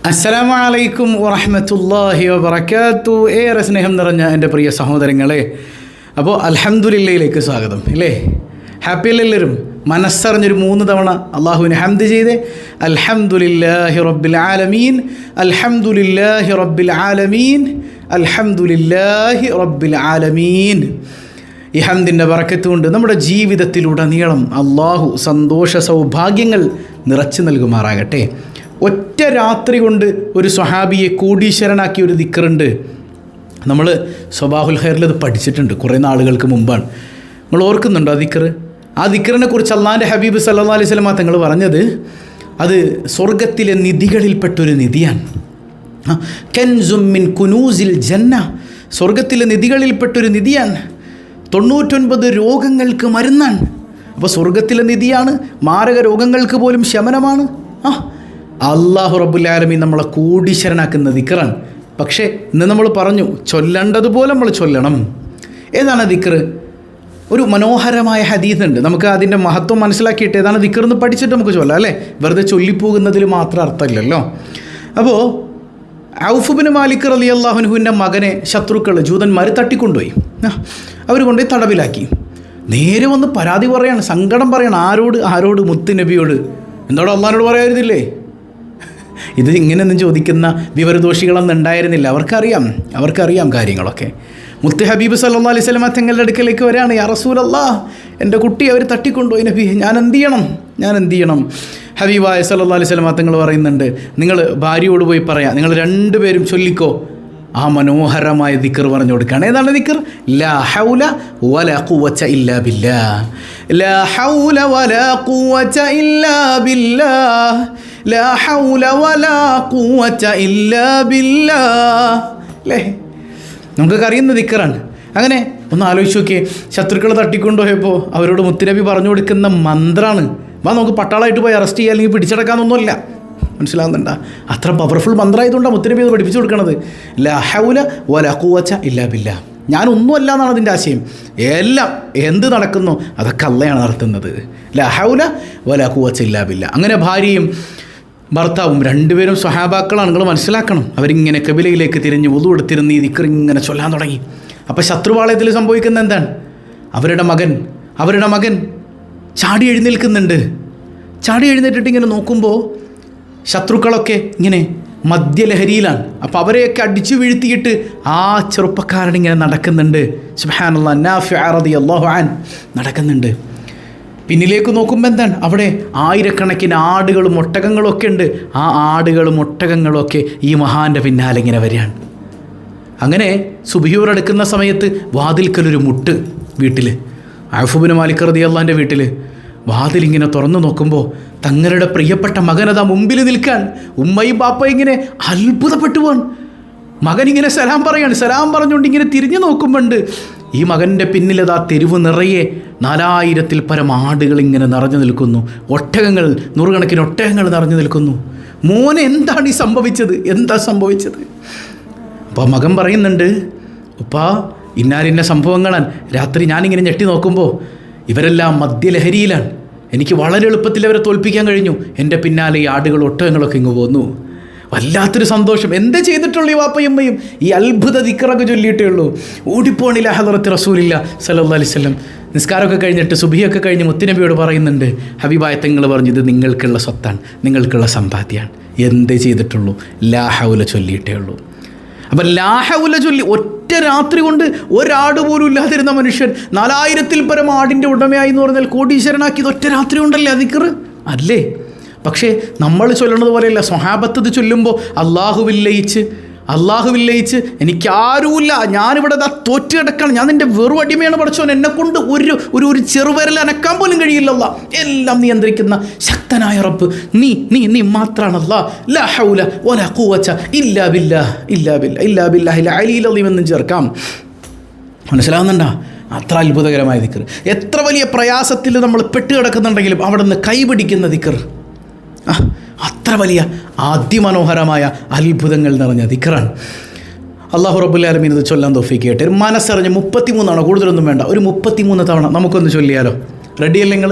അസ്സലാമു അലൈക്കും വറഹ്മത്തുള്ളാഹി വബറകാതുഹു. ഏറെ സ്നേഹം നിറഞ്ഞ എൻ്റെ പ്രിയ സഹോദരങ്ങളെ, അപ്പോൾ അൽഹംദുലില്ലയിലേക്ക് സ്വാഗതം. ഇല്ലേ, ഹാപ്പി അല്ലേ എല്ലാവരും? മനസ്സറിഞ്ഞൊരു 3 തവണ അള്ളാഹുവിനെ ഹംദ് ചെയ്തേ. അൽഹംദുലില്ലാഹി റബ്ബിൽ ആലമീൻ, അൽഹംദുലില്ലാഹി റബ്ബിൽ ആലമീൻ, അൽഹംദുലില്ലാഹി റബ്ബിൽ ആലമീൻ. ഈ ഹംദിൻ്റെ ബറക്കത്ത് കൊണ്ട് നമ്മുടെ ജീവിതത്തിലുടനീളം അള്ളാഹു സന്തോഷ സൗഭാഗ്യങ്ങൾ നിറച്ചു നൽകുമാറാകട്ടെ. ഒറ്റ രാത്രി കൊണ്ട് ഒരു സ്വഹാബിയെ കോടീശ്വരനാക്കിയ ഒരു ദിക്റുണ്ട്. നമ്മൾ സ്വബാഹുൽ ഖൈറിൽ അത് പഠിച്ചിട്ടുണ്ട്, കുറേ നാളുകൾക്ക് മുമ്പാണ്. നമ്മൾ ഓർക്കുന്നുണ്ടോ ആ ദിക്റ്? ആ ദിക്റിനെ കുറിച്ച് അള്ളാഹിൻ്റെ ഹബീബ് സല്ലല്ലാഹു അലൈഹി വസല്ലം തങ്ങൾ പറഞ്ഞത്, അത് സ്വർഗത്തിലെ നിധികളിൽപ്പെട്ടൊരു നിധിയാണ്. കൻസും മിൻ കുനൂസിൽ ജന്ന, സ്വർഗത്തിലെ നിധികളിൽപ്പെട്ടൊരു നിധിയാണ്. 99 രോഗങ്ങൾക്ക് മരുന്നാണ്. അപ്പോൾ സ്വർഗത്തിലെ നിധിയാണ്, മാരക രോഗങ്ങൾക്ക് പോലും ശമനമാണ്. അല്ലാഹു റബ്ബുൽ ആലമീൻ നമ്മളെ കോടീശ്വരനാക്കുന്ന ദിക്റാണ്. പക്ഷേ ഇന്ന് നമ്മൾ പറഞ്ഞു ചൊല്ലേണ്ടതുപോലെ നമ്മൾ ചൊല്ലണം. ഏതാണ് ദിക്റ്? ഒരു മനോഹരമായ ഹദീസ് ഉണ്ട്. നമുക്ക് അതിൻ്റെ മഹത്വം മനസ്സിലാക്കിയിട്ട് ഏതാണ് ദിക്റെന്ന് പഠിച്ചിട്ട് നമുക്ക് ചൊല്ലാം, അല്ലേ? വെറുതെ ചൊല്ലിപ്പോകുന്നതിൽ മാത്രം അർത്ഥമില്ലല്ലോ. അപ്പോൾ ഔഫ് ബിൻ മാലിക് റളിയല്ലാഹു അൻഹുവിൻ്റെ മകനെ ശത്രുക്കൾ ജൂതന്മാർ തട്ടിക്കൊണ്ടുപോയി. അവർ കൊണ്ടുപോയി തടവിലാക്കി. നേരെ വന്ന് പരാതി പറയാണ്, സങ്കടം പറയാണ്. ആരോട്? മുത്ത് നബിയോട്. എന്തോടെ അള്ളാഹിനോട് പറയായിരുന്നില്ലേ? ഇത് ഇങ്ങനെയൊന്നും ചോദിക്കുന്ന വിവരദോഷികളൊന്നും ഉണ്ടായിരുന്നില്ല. അവർക്കറിയാം കാര്യങ്ങളൊക്കെ. മുത്ത് ഹബീബ് സല്ലല്ലാഹു അലൈഹി വസല്ലം തങ്ങളുടെ അടുക്കലേക്ക് വരികയാണ്. യാ റസൂലല്ലാഹ്, എൻ്റെ കുട്ടി അവർ തട്ടിക്കൊണ്ടുപോയി നബി, ഞാൻ എന്ത് ചെയ്യണം? ഹബീബായ സല്ലല്ലാഹു അലൈഹി വസല്ലം തങ്ങൾ പറയുന്നുണ്ട്, നിങ്ങൾ ഭാര്യയോട് പോയി പറയാം, നിങ്ങൾ 2 പേരും ചൊല്ലിക്കോ. ആ മനോഹരമായ ദിക്ർ പറഞ്ഞു കൊടുക്കുകയാണ്. ഏതാണ് ദിക്ർ? ലാ ഹൗല വലാ ഖുവത ഇല്ലാ ബില്ലാഹ്, ലാ ഹൗല വലാ ഖുവത ഇല്ലാ ബില്ലാഹ്, ലാ ഹൗല വലാ ഖുവത ഇല്ലാ ബില്ലാഹ്. അല്ലേ, നമുക്കൊക്കെ അറിയുന്ന ദിക്റാണ്. അങ്ങനെ ഒന്ന് ആലോചിച്ച് നോക്കിയേ, ശത്രുക്കൾ തട്ടിക്കൊണ്ടുപോയപ്പോൾ അവരോട് മുത്തുനബി പറഞ്ഞു കൊടുക്കുന്ന മന്ത്രമാണ്. നമുക്ക് പട്ടാളമായിട്ട് പോയി അറസ്റ്റ് ചെയ്യുക അല്ലെങ്കിൽ പിടിച്ചടക്കാനൊന്നുമല്ല. മനസ്സിലാകുന്നുണ്ടോ? അത്ര പവർഫുൾ മന്ത്രമായതുകൊണ്ടാണ് മുത്തുനബി അത് പഠിപ്പിച്ചു കൊടുക്കുന്നത്. ലാ ഹൗല വലാ ഖുവത ഇല്ലാ ബില്ലാഹ്. ഞാനൊന്നുമല്ല എന്നാണ് അതിൻ്റെ ആശയം. എല്ലാം എന്ത് നടക്കുന്നു അതൊക്കെ അള്ളയാണ് നടത്തുന്നത്. ലാ ഹൗല വലാ ഖുവത ഇല്ലാ ബില്ലാഹ്. അങ്ങനെ ഭാര്യയും ഭർത്താവും 2 പേരും സ്വഹാബാക്കളാണ്. നിങ്ങൾ മനസ്സിലാക്കണം. അവരിങ്ങനെ ഖിബലയിലേക്ക് തിരിഞ്ഞ് വുളു എടുത്തിരുന്ന് ഈ ദിക്ർ ഇങ്ങനെ ചൊല്ലാൻ തുടങ്ങി. അപ്പോൾ ശത്രുപാളയത്തിൽ സംഭവിക്കുന്നത് എന്താണ്? അവരുടെ മകൻ ചാടി എഴുന്നേൽക്കുന്നുണ്ട്. ചാടി എഴുന്നേറ്റിട്ട് ഇങ്ങനെ നോക്കുമ്പോൾ ശത്രുക്കളൊക്കെ ഇങ്ങനെ മദ്യലഹരിയിലാണ്. അപ്പോൾ അവരെയൊക്കെ അടിച്ചു വീഴ്ത്തിയിട്ട് ആ ചെറുപ്പക്കാരൻ ഇങ്ങനെ നടക്കുന്നുണ്ട്. സുബ്ഹാനല്ലാഹ്, നാഫിഅ റളിയല്ലാഹു അൻഹു നടക്കുന്നുണ്ട്. പിന്നിലേക്ക് നോക്കുമ്പോൾ എന്താണ്? അവിടെ ആയിരക്കണക്കിന് ആടുകളും ഒട്ടകങ്ങളും ഒക്കെ ഉണ്ട്. ആ ആടുകളും ഒട്ടകങ്ങളും ഒക്കെ ഈ മഹാൻ്റെ പിന്നാലെ ഇങ്ങനെ വരികയാണ്. അങ്ങനെ സുബ്ഹിയോർ അടുക്കുന്ന സമയത്ത് വാതിൽക്കലൊരു മുട്ട്. വീട്ടിൽ ഔഫ് ബിൻ മാലിക് റളിയല്ലാഹുവിൻ്റെ വീട്ടിൽ വാതിലിങ്ങനെ തുറന്നു നോക്കുമ്പോൾ തങ്ങളുടെ പ്രിയപ്പെട്ട മകനതാ മുമ്പിൽ നിൽക്കാൻ. ഉമ്മയും ബാപ്പയും ഇങ്ങനെ അത്ഭുതപ്പെട്ടു പോവാൻ. മകനിങ്ങനെ സലാം പറയാണ്. സലാം പറഞ്ഞുകൊണ്ട് ഇങ്ങനെ തിരിഞ്ഞു നോക്കുമ്പോണ്ട് ഈ മകൻ്റെ പിന്നിലതാ തെരുവ് നിറയെ 4000-ൽ പരം ആടുകൾ ഇങ്ങനെ നിറഞ്ഞു നിൽക്കുന്നു. ഒട്ടകങ്ങൾ, 100 കണക്കിന് ഒട്ടകങ്ങൾ നിറഞ്ഞു നിൽക്കുന്നു. മോനെ എന്താണ് ഈ സംഭവിച്ചത്? എന്താ സംഭവിച്ചത്? അപ്പോൾ മകൻ പറയുന്നുണ്ട്, ഉപ്പാ, ഇന്നാലിന്ന സംഭവങ്ങളാണ്. രാത്രി ഞാനിങ്ങനെ ഞെട്ടി നോക്കുമ്പോൾ ഇവരെല്ലാം മദ്യലഹരിയിലാണ്. എനിക്ക് വളരെ എളുപ്പത്തിൽ അവരെ തോൽപ്പിക്കാൻ കഴിഞ്ഞു. എൻ്റെ പിന്നാലെ ഈ ആടുകൾ ഒട്ടകങ്ങളൊക്കെ ഇങ്ങ് പോന്നു. വല്ലാത്തൊരു സന്തോഷം. എന്താ ചെയ്തിട്ടുള്ളൂ ഈ വാപ്പയമ്മയും? ഈ അത്ഭുത ദിക്റൊക്കെ ചൊല്ലിയിട്ടേ ഉള്ളൂ. ഓടിപ്പോണില്ല ഹദറത്ത് റസൂലില്ല സല്ലല്ലാഹു അലൈഹി വസല്ലം. നിസ്കാരമൊക്കെ കഴിഞ്ഞിട്ട് സുബ്ഹിയൊക്കെ കഴിഞ്ഞ് മുത്തുനബിയോട് പറയുന്നുണ്ട്, ഹബീബായ തങ്ങൾ പറഞ്ഞു, ഇത് നിങ്ങൾക്കുള്ള സ്വത്താണ്, നിങ്ങൾക്കുള്ള സമ്പാദ്യമാണ്. എന്തേ ചെയ്തിട്ടുള്ളൂ? ലാ ഹൗല ചൊല്ലിയിട്ടേ ഉള്ളൂ. അപ്പം ലാ ഹൗല ചൊല്ലി ഒറ്റ രാത്രി കൊണ്ട് ഒരാട് പോലും ഇല്ലാതിരുന്ന മനുഷ്യൻ 4000-ൽ പരം ആടിൻ്റെ ഉടമയായി എന്ന് പറഞ്ഞാൽ കോടീശ്വരനാക്കിയത് ഒറ്റ രാത്രി കൊണ്ടല്ലേ ആ ദിക്ർ? അല്ലേ? പക്ഷേ നമ്മൾ ചൊല്ലണത് പോലെയല്ല. സ്വഹാബത്ത് ഇത് ചൊല്ലുമ്പോൾ അള്ളാഹു വില്ലയിച്ച് എനിക്കാരുമില്ല, ഞാനിവിടെ തോറ്റ് കിടക്കണം, ഞാൻ നിൻ്റെ വെറും അടിമയാണ് പഠിച്ചോൻ, എന്നെക്കൊണ്ട് ഒരു ചെറുവിരൽ അനക്കാൻ പോലും കഴിയില്ലല്ല, എല്ലാം നിയന്ത്രിക്കുന്ന ശക്തനായ റബ്ബ് നീ മാത്രാണല്ലാ. ലാ ഹൗല വലാ ഖുവത ഇല്ലാ ബില്ലാഹിൽ അലിയിൽ അലീം എന്നും ചേർക്കാം. മനസ്സിലാവുന്നുണ്ടോ? അത്ര അത്ഭുതകരമായ ദിക്ർ. എത്ര വലിയ പ്രയാസത്തിൽ നമ്മൾ പെട്ടുകിടക്കുന്നുണ്ടെങ്കിലും അവിടെ നിന്ന് കൈപിടിക്കുന്ന ദിക്ർ, അത്ര വലിയ അതിമനോഹരമായ അത്ഭുതങ്ങൾ നിറഞ്ഞ ദിക്റാണ്. അല്ലാഹു റബ്ബുൽ ആലമീൻ ഇത് ചൊല്ലാൻ തൗഫീഖ് ചെയ്യട്ടെ. മനസ്സറിഞ്ഞ് 33 തവണ, കൂടുതലൊന്നും വേണ്ട, ഒരു 33 തവണ നമുക്കൊന്ന് ചൊല്ലിയാലോ? റെഡിയല്ലേ നിങ്ങൾ?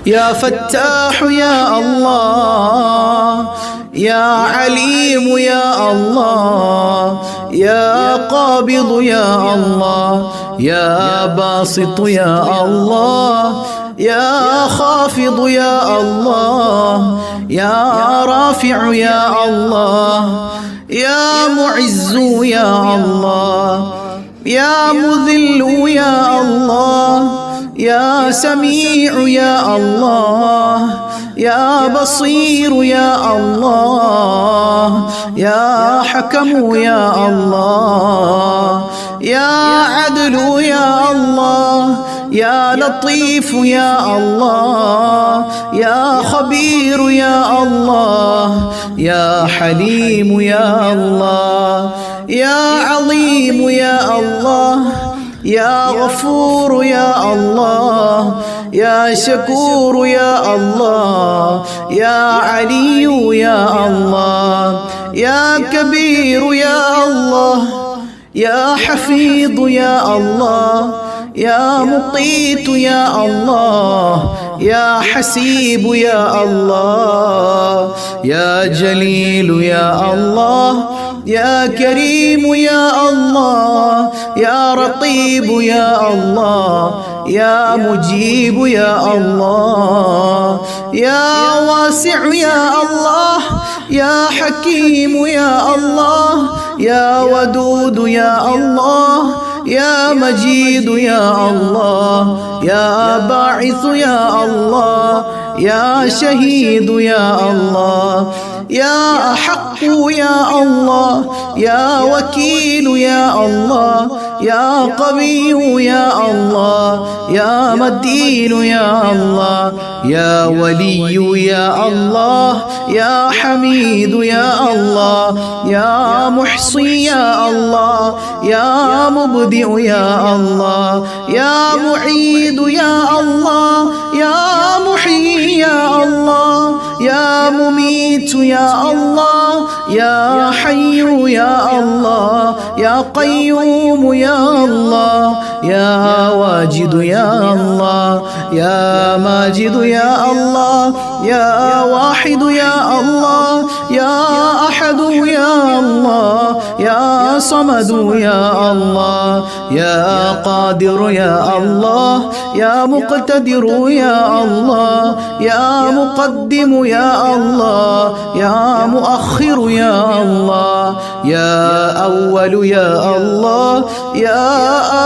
يا فتاح يا الله يا عليم يا الله يا قابض يا الله يا باسط يا الله يا خافض يا الله يا رافع يا الله يا معز يا الله يا مذل يا الله يا سميع يا الله يا بصير يا الله يا حكم يا الله يا عدل يا الله يا لطيف يا الله يا خبير يا الله يا حليم يا الله يا عظيم يا الله يا غفور يا الله يا شكور يا الله يا علي يا الله يا كبير يا الله يا حفيظ يا الله يا مقيت يا الله يا حسيب يا الله يا جليل يا الله يا كريم يا الله يا رقيب يا الله يا مجيب يا الله يا واسع يا الله يا حكيم يا الله يا ودود يا الله يا مجيد يا الله يا باعث يا الله يا شهيد يا الله يا حق يا الله يا وكيل يا الله يا قوي يا الله يا متين يا الله يا ولي يا الله يا حميد يا الله يا محصي يا الله يا مبدئ يا الله يا معيد يا الله يا محيي يا الله يا مميت يا الله يا حي يا الله يا قيوم يا الله يا واجد يا الله يا ماجد يا الله يا واحد يا الله يا أحد يا الله يا صمد يا الله يا قادر يا الله يا مقتدر يا الله يا مقدم يا الله يا مؤخر يا الله يا أول يا الله يا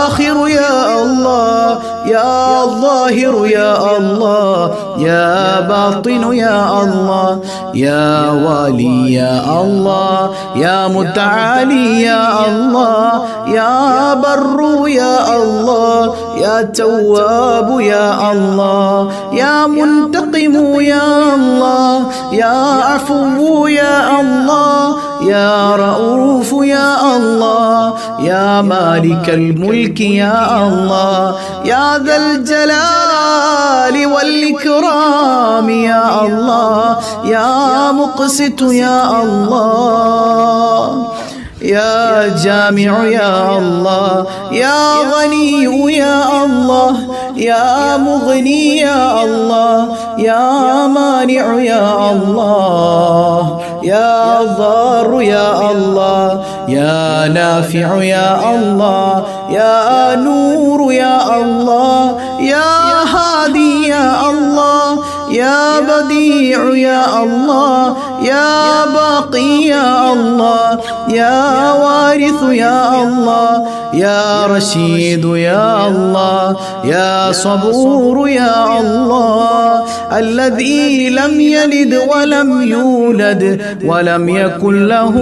آخر يا الله يا ظاهر يا الله يا باطن يا الله يا والي يا الله يا متعالي يا الله يا بر يا الله يا تواب يا الله يا منتقم يا الله يا عفو يا الله يا رؤوف يا الله يا مالك الملك يا الله يا ذا الجلال والإكرام يا الله يا مقسط يا الله يا جامع يا الله يا غني يا الله يا مغني يا الله يا مانع يا الله يا ضار يا الله يا نافع يا الله يا نور يا الله يا هادي يا الله يا بديع يا الله يا باقي يا الله يا وارث يا الله يا رشيد يا الله يا صبور يا الله الذي لم يلد ولم يولد ولم يكن له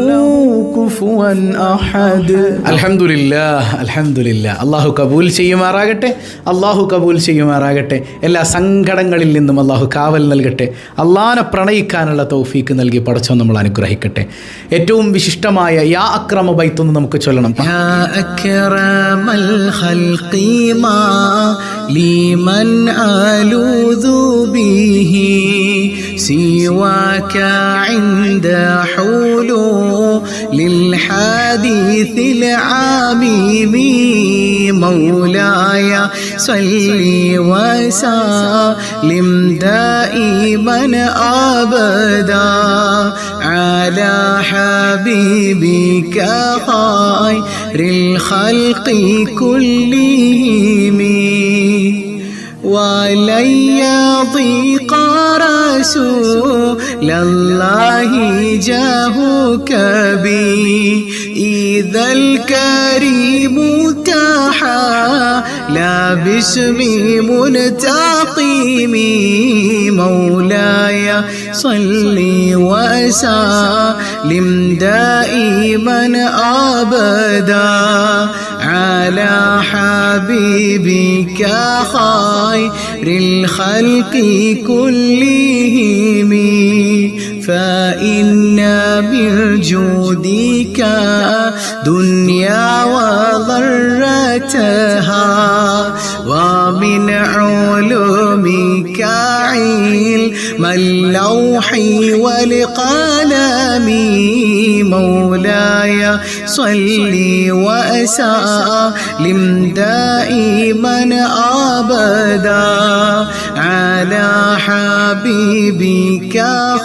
كفوا أحد. الحمد لله الحمد لله. അള്ളാഹു കബൂൽ ചെയ്യുമാറാകട്ടെ, അള്ളാഹു കബൂൽ ചെയ്യുമാറാകട്ടെ. എല്ലാ സങ്കടങ്ങളിൽ നിന്നും അള്ളാഹു കാവൽ നൽകട്ടെ. അള്ളാഹനെ പ്രണയിക്കാനുള്ള തൗഫീക്ക് നൽകി പടച്ചവൻ നമ്മൾ അനുഗ്രഹിക്കട്ടെ. ഏറ്റവും വിശിഷ്ടമായ യാ അക്രമ ബൈത്തു സ്വലാത്തൊന്ന് നമുക്ക് ചൊല്ലണം. യാ അക്രമൽ ഖൽഖി മാ ലിമൻ അലൂദു ബിഹി സിവാക ഇൻദ ഹുലൂലിൽ ഹദീസിൽ ആമീമി മൗലായ സ്വല്ലി വസല്ലിം ദായിമൻ അബദാ അലാ ഹബീബിക ഖൈറിൽ ഖൽഖി കുല്ലിഹിം ولن يضيق رسول الله جاهك بي إذا الكريم تحالى باسمي منتقم مولاي صل وسلم دائما أبدا على حبيبك خير الخلق كلهم فإن من جودك دنيا وضرتها ومن علومك علم اللوح والقلم مولاي صل وسلم دائما أبدا على حبيبك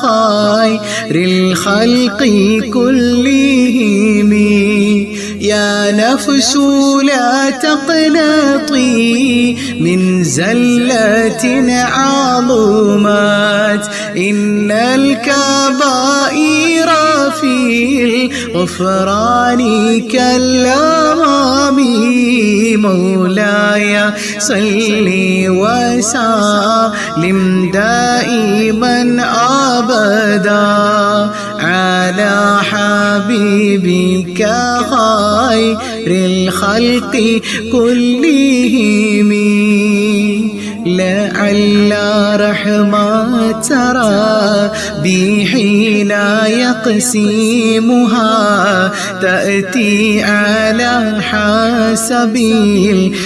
خير الخلق كلهم يا نفس لا تقنطي من زلة عظمت إن الكبائر في الغفران كالأمام مولاي صل وسلم دائما أبدا على حبيبك خير الخلق كلهم لعل رحمة ربي حين يقسمها تأتي على حسب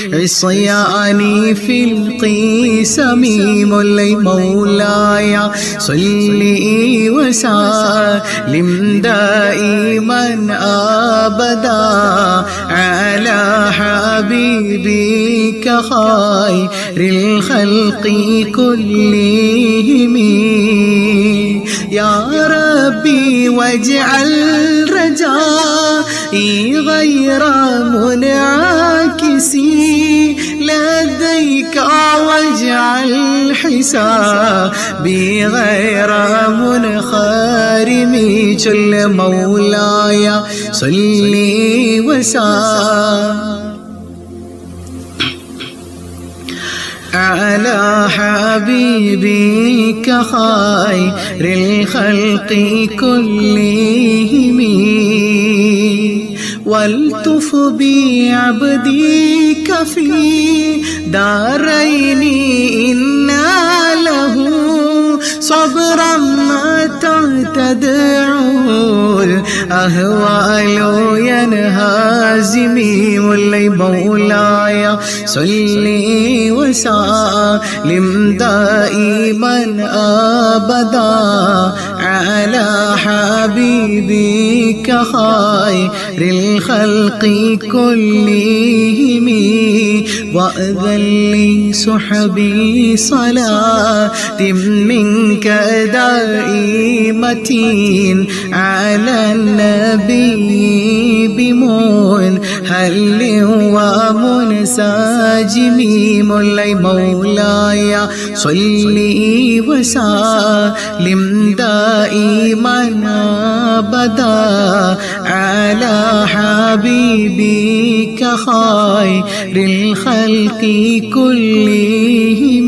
العصيان في القسم مولاي صل وسلم دائما أبدا على حبيبك خير الخلق كلهم يا ربي واجعل رجائي غير منعكس لديك واجعل حسابي غير منخرم جل مولاي صل وسلم على حبيبك خير الخلق كلهم والتف بعبدك في دارين إن له صبرا متى تدعو الأهوال ينهزمي واللي مولاي صل وسلم دائما أبدا على حبيبك خير الخلق كلهم وأذن لي صحبي صلاة منك دائمة على النبي بمنهل ومنسجم مولاي صل وسلم دائما أبدا على حبيبك خير الخلق كلهم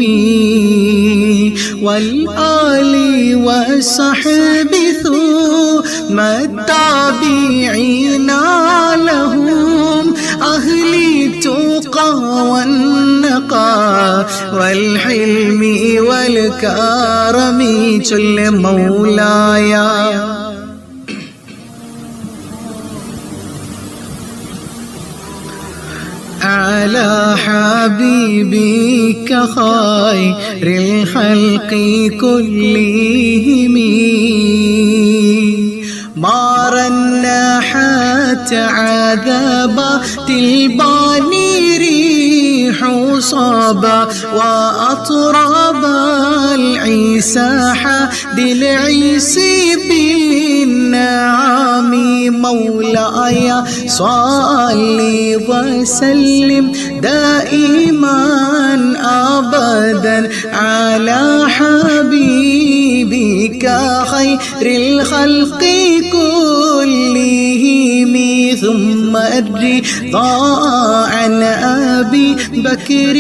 والآل والصحب ثم التابعين لهم أهل التقى والنقى والحلم والكرم جل مولاي على حبيبك خير الخلق كلهم ما رنحت عذبات الباني ريح صبا وأطرب العيسى بالعيس بالنعم مولاي صل وسلم دائما أبدا على حبيبك خير الخلق كلهم ثم الرضا عن أبي بكر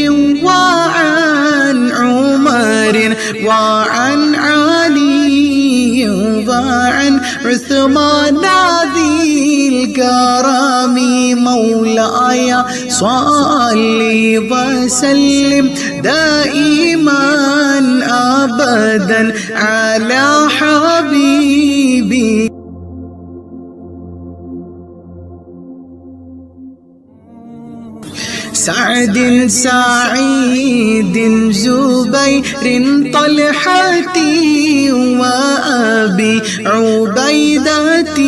وعن عمر وعن علي وعن عثمان ذي الكرم مولاي صل وسلم دائما أبدا على حبيبي سعد سعيد زبير طلحة وأبي عبيدة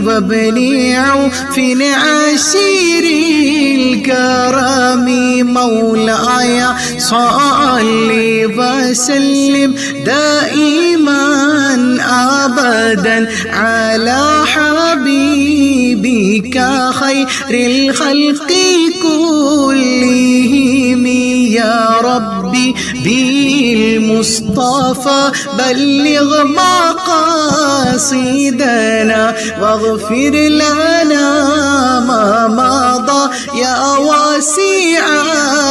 وابن عوف عشير الكرم مولاي صل وسلم دائما أبدا على حبيبك خير الخلق كلهم يا ربي بالمصطفى بلغ مقاصدنا واغفر لنا ما مضى يا واسع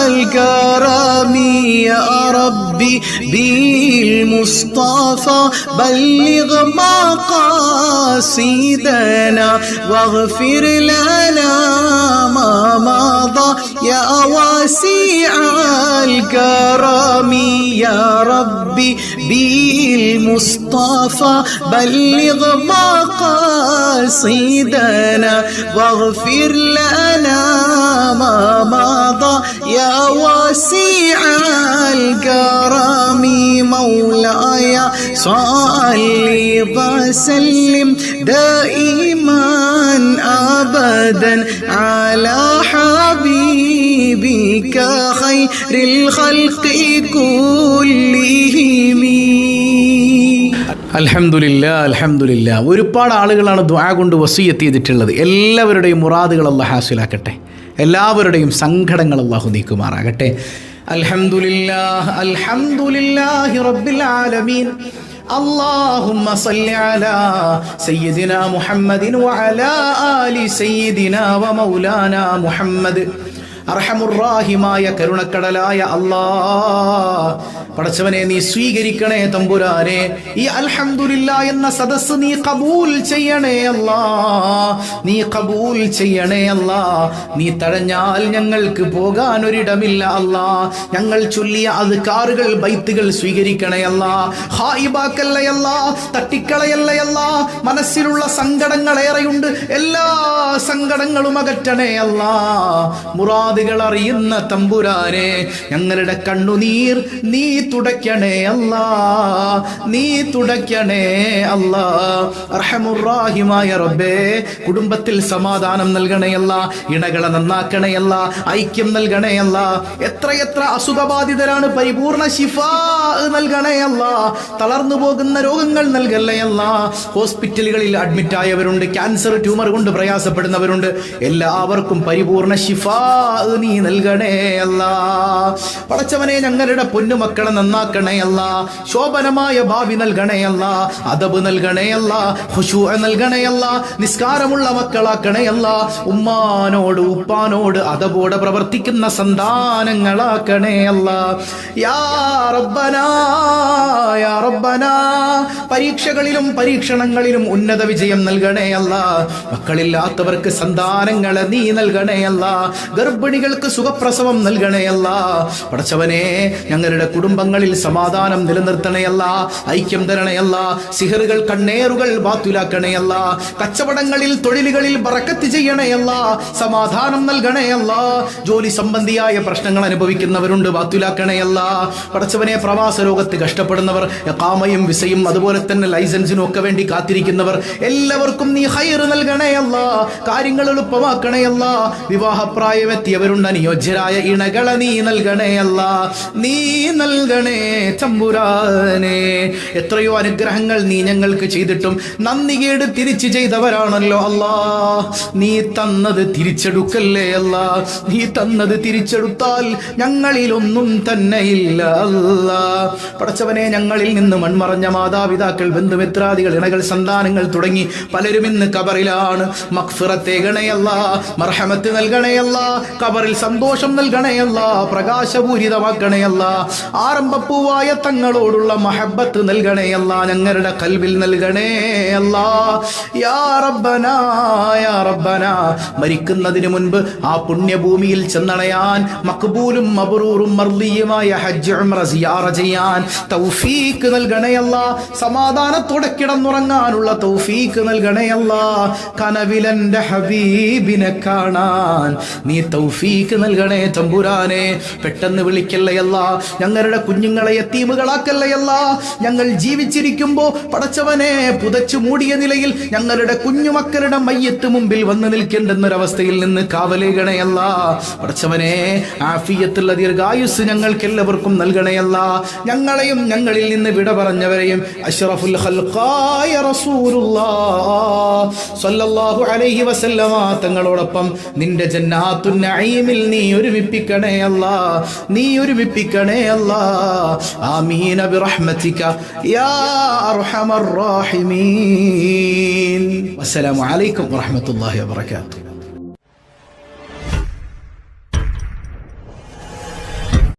الكرم يا ربي بالمصطفى بلغ مقاصدنا واغفر لنا ما مضى يا واسع الكرم يا ربي بالمصطفى بلغ مقاصدنا واغفر لنا ما مضى يا واسع الكرم مولاي صل وسلم دائما أبدا على حبيبك خير الخلق كلهم അൽഹംദുലില്ലാ അൽഹംദുലില്ലാ. ഒരുപാട് ആളുകളാണ് ദുആ കൊണ്ട് വസിയത്ത് ചെയ്തിട്ടുള്ളത്. എല്ലാവരുടെയും മുറാദുകൾ അല്ലാഹു ഹാസിലാക്കട്ടെ, എല്ലാവരുടെയും സങ്കടങ്ങൾ അല്ലാഹു നീക്കുമാറാകട്ടെ. അൽഹംദുലില്ലാഹ് അൽഹംദുലില്ലാഹി റബ്ബിൽ ആലമീൻ. اللهم صل على سيدنا محمد وعلى آل سيدنا ومولانا محمد. അർഹമുറാഹിമായ കരുണക്കടലായ അല്ലാഹ്, പടച്ചവനെ നീ സ്വീകരിക്കണേ തമ്പുരാനെ. ഈ അൽഹംദുലില്ലാ എന്ന സദസ്സ് നീ കബൂൽ ചെയ്യണേ അല്ലാഹ്, നീ കബൂൽ ചെയ്യണേ അല്ലാഹ്. നീ തഴഞ്ഞാൽ ഞങ്ങൾക്ക് പോകാൻ ഒരിടമില്ല അല്ലാഹ്. ഞങ്ങൾ ചൊല്ലിയ അദ്കാറുകൾ ബൈത്തുകൾ സ്വീകരിക്കണേ അല്ലാഹ്. ഹായിബാക്കല്ലേ അല്ലാഹ്, തട്ടിക്കളയല്ലേ അല്ലാഹ്. മനസ്സിലുള്ള സങ്കടങ്ങൾ ഏറെയുണ്ട്, എല്ലാ സങ്കടങ്ങളും അകറ്റണേ അല്ലാഹ്. മുറാദുകൾ അറിയുന്ന തമ്പുരാനെ, ഞങ്ങളുടെ കണ്ണുനീർ നീ തുടയ്ക്കണേ അല്ലാ, നീ തുടയ്ക്കണേ അല്ലാ. അർഹമുറാഹിമായ റബ്ബേ, കുടുംബത്തിൽ സമാധാനം നൽകണേ അല്ലാ, ഇണകളെ നന്നാക്കണേ അല്ലാ, ഐക്യം നൽകണേ അല്ലാ. എത്രയെത്ര അസുഖബാധിതരാണ്, പരിപൂർണ ശിഫാ നൽകണേ അല്ലാ. തളർന്നു പോകുന്ന രോഗങ്ങൾ നൽകല്ലേ അല്ലാ. ഹോസ്പിറ്റലുകളിൽ അഡ്മിറ്റ് ആയവരുണ്ട്, ക്യാൻസർ ട്യൂമർ കൊണ്ട് പ്രയാസപ്പെടുന്നവരുണ്ട്. എല്ലാവർക്കും പരിപൂർണ ശിഫാ നീ നൽകണേ അല്ലാ. പടച്ചവനെ, ഞങ്ങളുടെ പൊന്നുമക്കളെ നന്നാക്കണേ അല്ലാ. ശോഭനമായ ഭാവി നൽകണേ അല്ലാ, അദബ് നൽകണേ അല്ലാ, ഖുശൂഅ നൽകണേ അല്ലാ, നിസ്കാരമുള്ള മക്കളാക്കണേ അല്ലാ. ഉമ്മാനോട് ഉപ്പാനോട് അദബോടെ പ്രവർത്തിക്കുന്ന സന്താനങ്ങളാക്കണേ അല്ലാ. യാ റബ്ബനാ യാ റബ്ബനാ. പരീക്ഷകളിലും പരീക്ഷണങ്ങളിലും ഉന്നത വിജയം നൽകണേ അല്ലാ. മക്കളില്ലാത്തവർക്ക് സന്താനങ്ങളെ നീ നൽകണേ അല്ലാ. ഗർഭിണി ഗർഭിണികൾക്ക് സുഖപ്രസവം നൽകണേയല്ല. പടച്ചവനെ ഞങ്ങളുടെ കുടുംബങ്ങളിൽ സമാധാനം നിലനിർത്തണേയല്ല, ഐക്യം തരണേയല്ല. സിഹറുകൾ കണ്ണേറുകൾ ബാത്തുലാക്കണേയല്ല. കച്ചവടങ്ങളിൽ തൊഴിലുകളിൽ ബറക്കത്ത് ചെയ്യണേയല്ല, സമാധാനം നൽകണേയല്ല. ജോലി സംബന്ധിയായ പ്രശ്നങ്ങൾ അനുഭവിക്കുന്നവരുണ്ട്, ബാത്തുലാക്കണേയല്ല. പടച്ചവനെ പ്രവാസ ലോകത്ത് കഷ്ടപ്പെടുന്നവർ, ഇഖാമയും വിസയും അതുപോലെ തന്നെ ലൈസൻസിനും ഒക്കെ വേണ്ടി കാത്തിരിക്കുന്നവർ എല്ലാവർക്കും നീ ഖൈർ നൽകണേയല്ല, കാര്യങ്ങൾ എളുപ്പമാക്കണേയല്ല. വിവാഹപ്രായമെത്തിയവരുണ്ട്, അനുയോജ്യരായ ഇണകളെ നീ നൽകണേയല്ല, നീ നൽകണേ തമ്പുരാനെ. എത്രയോ അനുഗ്രഹങ്ങൾ നീ ഞങ്ങൾക്ക് ചെയ്തിട്ടും നന്ദികേട് തിരിച്ചു ചെയ്തവരാണല്ലോ അല്ലാ. നീ തന്നത് തിരിച്ചെടുക്കല്ലേ അല്ലാ. നീ തന്നത് തിരിച്ചെടുത്താൽ ഞങ്ങളിലൊന്നും തന്നെയില്ല അല്ലാ. പടച്ചവനെ, ഞങ്ങളിൽ നിന്ന് മൺമറഞ്ഞ മാതാപിതാക്കൾ, ബന്ധുമിത്രാദികൾ, ഇണകൾ, സന്താനങ്ങൾ തുടങ്ങി പലരും ഇന്ന് കബറിലാണ്. മഗ്ഫിറത്തേകണയല്ല, മർഹമത്ത് നൽകണയല്ല, കബറിൽ സന്തോഷം നൽകണയല്ല, പ്രകാശപൂരിതമാക്കണയല്ല. ആരംഭപ്പൂവായ തങ്ങളോടുള്ള മഹബത്ത് നൽകണയല്ല, ഞങ്ങളുടെ കൽബിൽ നൽകണേയല്ല. യാ റബ്ബനാ യാ റബ്ബനാ. മരിക്കുന്നതിന് മുൻപ് ആ പുണ്യഭൂമിയിൽ ചെന്നണയാൻ, മഖ്ബൂലും മബ്റൂറും മർദിയുമായ ഹജ്ജ് ഉംറ സിയാറ ചെയ്യാൻ തൗഫീക്ക് നൽകണയല്ല. സമാധാനത്തോടെ കിടന്നുറങ്ങാനുള്ള തൗഫീക്ക് നൽകണയല്ല. കനവിലെന്റെ ഹബീബിനെ കാണാൻ നീ തൗഫീക്ക് നൽകണേ തമ്പുരാനെ. പെട്ടെന്ന് വിളിക്കല്ലയല്ല, ഞങ്ങളുടെ കുഞ്ഞുങ്ങളെ യതീമുകളാക്കല്ലയല്ല. ഞങ്ങൾ ജീവിച്ചിരിക്കുമ്പോ പടച്ചവനെ പുതച്ചു മൂടിയ നിലയിൽ ഞങ്ങളുടെ കുഞ്ഞുമക്കളുടെ മയ്യത്ത് മുമ്പിൽ വന്നു നിൽക്കേണ്ടെന്നൊരവസ്ഥയിൽ നിന്ന് കാവലേകണയല്ല. പടച്ചവനെ, ആഫിയത്തുള്ള ദീർഘായുസ് ഞങ്ങൾക്ക് എല്ലാവർക്കും നൽകണയല്ല. ഞങ്ങളെയും ഞങ്ങളിൽ നിന്ന് വിട പറഞ്ഞവരെയും അഷ്റഫുൽ ഖൽഖായ റസൂലുള്ളാഹ് സ്വല്ലല്ലാഹു അലൈഹി വസല്ലമ തങ്ങളോടൊപ്പം നിന്റെ ജന്നാത്തുൻ നഈമിൽ നീ ഒരുമിപ്പിക്കണേ അല്ലാ, നീ ഒരുമിപ്പിക്കണേ അല്ലാ. ആമീൻ ബിറഹ്മതിക യാ അർഹമർ റഹീമീൻ. അസ്സലാമു അലൈക്കും വറഹ്മത്തുള്ളാഹി വബറകാതുഹു.